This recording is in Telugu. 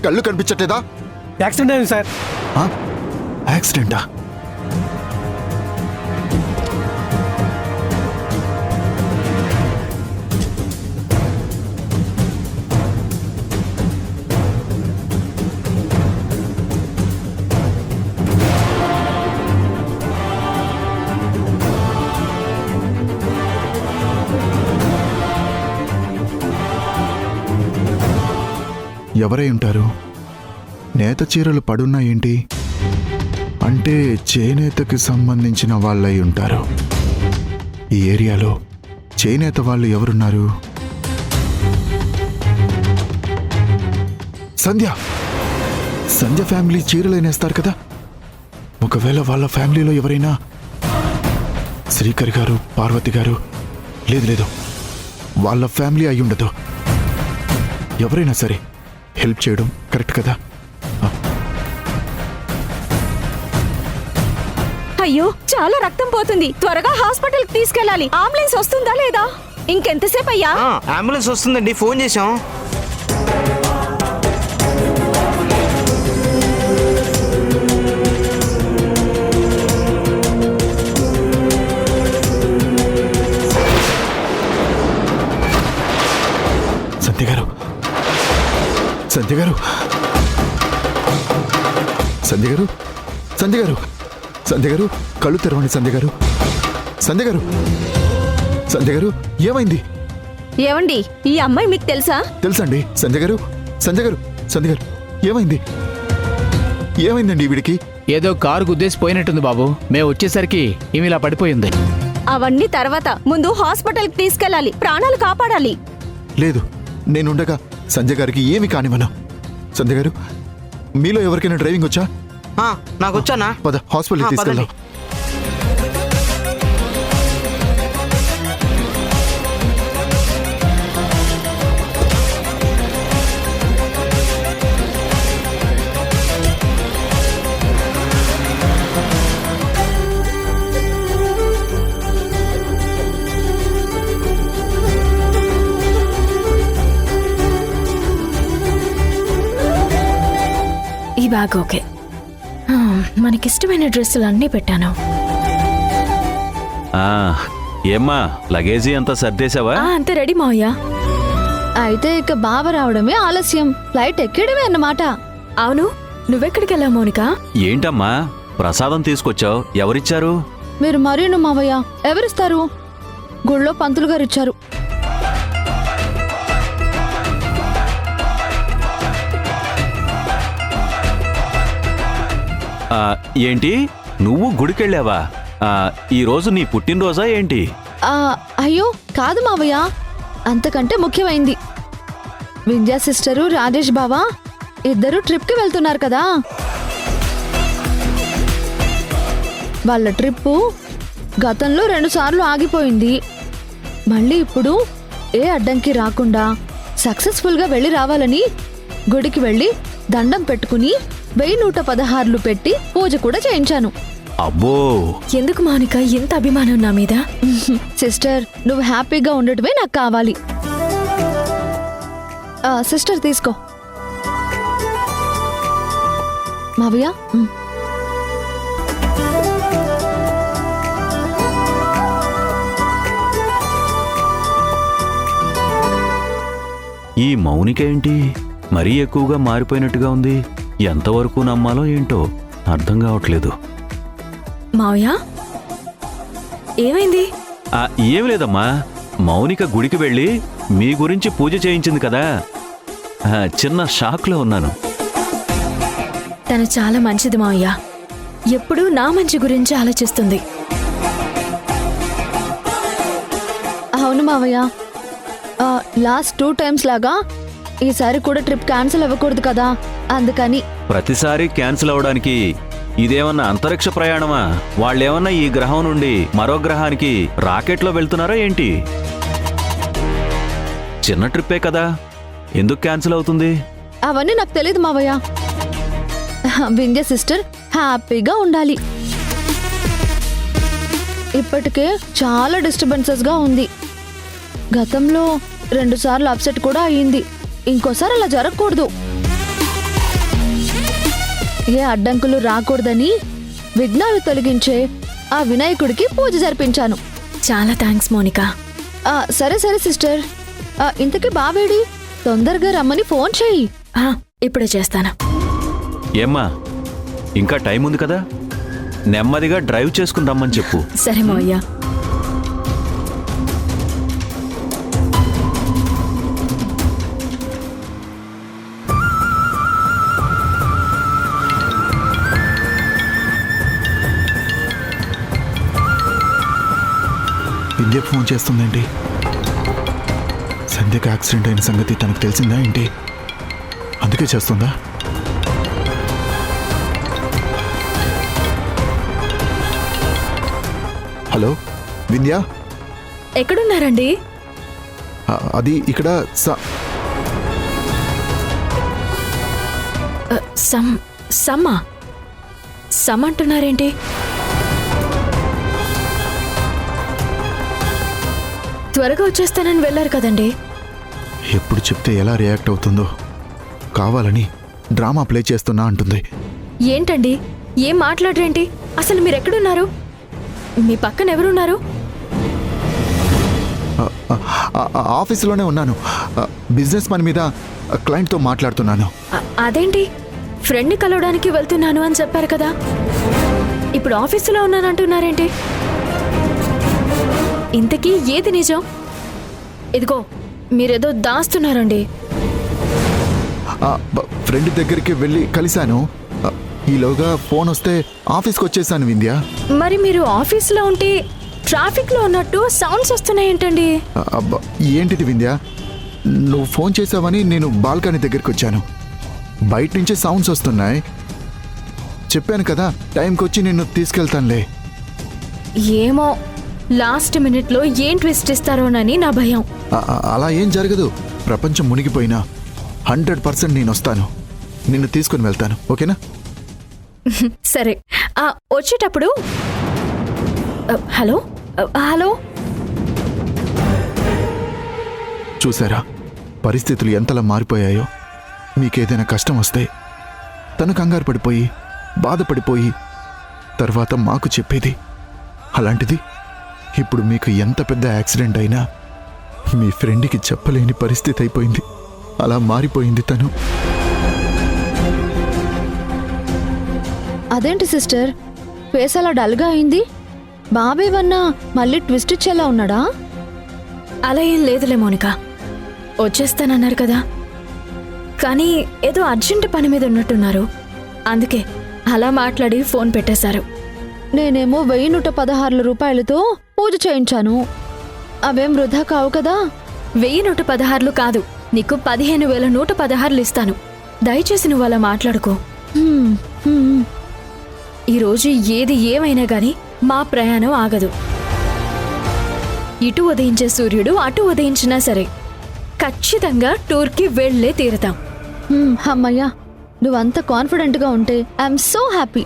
కళ్ళు కనిపించట్లేదా? యాక్సిడెంట్ అయింది సార్. యాక్సిడెంటా? ఎవరై ఉంటారు? నేత చీరలు పడున్నాయేంటి? అంటే చేనేతకి సంబంధించిన వాళ్ళై ఉంటారు. ఈ ఏరియాలో చేనేత వాళ్ళు ఎవరున్నారు? సంధ్య ఫ్యామిలీ చీరలైనేస్తారు కదా. ఒకవేళ వాళ్ళ ఫ్యామిలీలో ఎవరైనా శ్రీకర్ గారు, పార్వతి గారు, లేదు వాళ్ళ ఫ్యామిలీ అయి ఉండదు. ఎవరైనా సరే హెల్ప్ చేయడం కరెక్ట్ కదా? అయ్యో, చాలా రక్తం పోతుంది. త్వరగా హాస్పిటల్ కి తీసుకెళ్ళాలి. అంబులెన్స్ వస్తుందా లేదా? ఇంకెంతసేపు అయ్యా? అంబులెన్స్ వస్తుందండి, ఫోన్ చేశాం. సంధ్య గారు కళ్ళు తెరవండి. సంధ్య గారు ఏమైంది? ఏమండి, ఈ అమ్మాయి మీకు తెలుసా? తెలుసండి. సంధ్య గారు ఏమైందండి వీడికి? ఏదో కారు గుద్దేసి పోయినట్టుంది బాబు. మేము వచ్చేసరికి ఈమె ఇలా పడిపోయింది. అవన్నీ తర్వాత, ముందు హాస్పిటల్ కి తీసుకెళ్ళాలి. ప్రాణాలు కాపాడాలి. లేదు, నేనుండగా సంధ్య గారికి ఏమి కానివ్వను. సంధ్య గారు, మీలో ఎవరికైనా డ్రైవింగ్ వచ్చా? నాకు వచ్చానా? పద, హాస్పిటల్కి తీసుకెళ్దాం. ఈ బ్యాగ్ ఓకే. మనకిష్టమైన డ్రెస్సులు అన్నీ పెట్టాను. ఏమ్మా, లగేజీ అంతా సర్దేశావా? అంతే రెడీ మావయ్య. అయితే ఇక బావ రావడమే ఆలస్యం, ఫ్లైట్ ఎక్కడమే అన్నమాట. అవును, నువ్వెక్కడికి వెళ్ళావు మౌనిక? ఏంటమ్మా ప్రసాదం తీసుకొచ్చావు? ఎవరిచ్చారు? మీరు మరీను మావయ్య. ఎవరిస్తారు? గుళ్ళో పంతులు గారు ఇచ్చారు. ఏంటి, నువ్వు గుడికెళ్ళావా? ఈరోజు నీ పుట్టినరోజా ఏంటి? అయ్యో కాదు మావయ్య, అంతకంటే ముఖ్యమైంది. వింధ్యా సిస్టరు, రాజేష్ బావా ఇద్దరు ట్రిప్కి వెళ్తున్నారు కదా. వాళ్ళ ట్రిప్పు గతంలో 2 సార్లు ఆగిపోయింది. మళ్ళీ ఇప్పుడు ఏ అడ్డంకి రాకుండా సక్సెస్ఫుల్గా వెళ్ళి రావాలని గుడికి వెళ్ళి దండం పెట్టుకుని 1116 పెట్టి పూజ కూడా చేయించాను. అబ్బో, ఎందుకు మౌనిక ఎంత అభిమానం నా మీద? సిస్టర్, నువ్వు హ్యాపీగా ఉండటమే నాకు కావాలి. సిస్టర్ తీసుకో. మావయ్య, ఈ మౌనిక ఏంటి మరీ ఎక్కువగా మారిపోయినట్టుగా ఉంది. ఎంతవరకు నమ్మాలో ఏంటో అర్థం కావట్లేదు. మావయ్య, ఏమైంది? ఏమి లేదమ్మా, మౌనిక గుడికి వెళ్ళి మీ గురించి పూజ చేయించింది కదా, చిన్న షాక్లో ఉన్నాను. తను చాలా మంచిది మావయ్య. ఎప్పుడూ నా మంచి గురించి ఆలోచిస్తుంది. అవును మావయ్య, లాస్ట్ 2 times లాగా ఈసారి కూడా ట్రిప్ క్యాన్సిల్ అవ్వకూడదు కదా, అందుకని. ప్రతిసారి క్యాన్సిల్ అవ్వడానికి ఇదేమన్నా అంతరిక్ష ప్రయాణమా? వాళ్ళేమన్నా ఈ గ్రహం నుండి మరో గ్రహానికి రాకెట్లో వెళ్తున్నారా ఏంటి? చిన్న ట్రిప్పే కదా, ఎందుకు క్యాన్సిల్ అవుతుంది? అవన్నీ నాకు తెలియదు మావయ్య. వింధ్య సిస్టర్ హ్యాపీగా ఉండాలి. ఇప్పటికే చాలా డిస్టర్బెన్సెస్ గా ఉంది. గతంలో 2 సార్లు అప్సెట్ కూడా అయ్యింది. ఇంకోసారి అలా జరగకూడదు. ఏ అడ్డంకులు రాకూడదని విఘ్నాలు తొలగించే ఆ వినాయకుడికి పూజ జరిపించాను. చాలా థ్యాంక్స్ మోనిక. సరే సరే సిస్టర్, ఇంతకీ బావేడి? తొందరగా రమ్మని ఫోన్ చెయ్యి. ఇప్పుడే చేస్తాను. ఏమ్మా ఇంకా టైం ఉంది కదా, నెమ్మదిగా డ్రైవ్ చేసుకుని రమ్మని చెప్పు. సరే మావయ్య. విద్యకు ఫోన్ చేస్తుందేంటి? సంధ్యకు యాక్సిడెంట్ అయిన సంగతి తనకు తెలిసిందా ఏంటి? అందుకే చేస్తుందా? హలో వింధ్య, ఎక్కడున్నారండి? అది ఇక్కడ సమ్ అంటున్నారేంటి? త్వరగా వచ్చేస్తానని వెళ్ళారు కదండి. ఎప్పుడు చెప్తే ఎలా రియాక్ట్ అవుతుందో, కావాలని డ్రామా ప్లే చేస్తున్నా అంటుంది. ఏంటండి, ఏం మాట్లాడరేంటి? అసలు మీరెక్కడున్నారు? మీ పక్కన ఎవరున్నారు? ఆఫీసులోనే ఉన్నాను. బిజినెస్ పని మీద క్లయింట్తో మాట్లాడుతున్నాను. అదేంటి, ఫ్రెండ్ని కలవడానికి వెళ్తున్నాను అని చెప్పారు కదా, ఇప్పుడు ఆఫీసులో ఉన్నానంటున్నారేంటి? ఇంతకీ ఏది నిజం? ఇదిగో మీరేదో దాస్తున్నారండి. ఫ్రెండ్ దగ్గరికి వెళ్ళి కలిశాను. ఈలోగా ఫోన్ వస్తే ఆఫీస్కి వచ్చేసాను వింధ్య. మరి మీరు ఆఫీస్లో ఉంటే ట్రాఫిక్లో ఉన్నట్టు సౌండ్స్ వస్తున్నాయేంటండి? ఏంటిది వింధ్య, నువ్వు ఫోన్ చేసావని నేను బాల్కనీ దగ్గరికి వచ్చాను. బయట నుంచే సౌండ్స్ వస్తున్నాయి. చెప్పాను కదా, టైంకి వచ్చి నిన్ను తీసుకెళ్తానులే. ఏమో, లాస్ట్ మినిట్లో ఏం ట్విస్ట్ ఇస్తారోనని నా భయం. అలా ఏం జరగదు. ప్రపంచం మునిగిపోయినా 100% నేను వస్తాను, నిన్ను తీసుకుని వెళ్తాను. ఓకేనా? సరే, వచ్చేటప్పుడు హలో హలో. చూసారా పరిస్థితులు ఎంతలా మారిపోయాయో? మీకేదైనా కష్టం వస్తే తను కంగారు పడిపోయి బాధపడిపోయి తర్వాత మాకు చెప్పేది. అలాంటిది ఇప్పుడు మీకు ఎంత పెద్ద యాక్సిడెంట్ అయినా మీ ఫ్రెండ్కి చెప్పలేని పరిస్థితి అయిపోయింది. అలా మారిపోయింది తను. అదేంటి సిస్టర్, ఫేస్ అలా డల్గా అయింది? బాబేవన్నా మళ్ళీ ట్విస్ట్ ఇచ్చేలా ఉన్నాడా? అలా ఏం లేదులే మోనిక, వచ్చేస్తానన్నారు కదా. కానీ ఏదో అర్జెంట్ పని మీద ఉన్నట్టున్నారు, అందుకే అలా మాట్లాడి ఫోన్ పెట్టేశారు. నేనేమో 1116 రూపాయలతో పూజ చేయించాను. అవేం వృధా కావు కదా. 1116 కాదు, నీకు 15,116 ఇస్తాను. దయచేసి నువ్వు అలా మాట్లాడుకో. ఈరోజు ఏది ఏమైనా గాని మా ప్రయాణం ఆగదు. ఇటు ఉదయించే సూర్యుడు అటు ఉదయించినా సరే ఖచ్చితంగా టూర్కి వెళ్లే తీరుతాం. అమ్మయ్యా, నువ్వంత కాన్ఫిడెంట్గా ఉంటే ఐఎమ్ సో హ్యాపీ.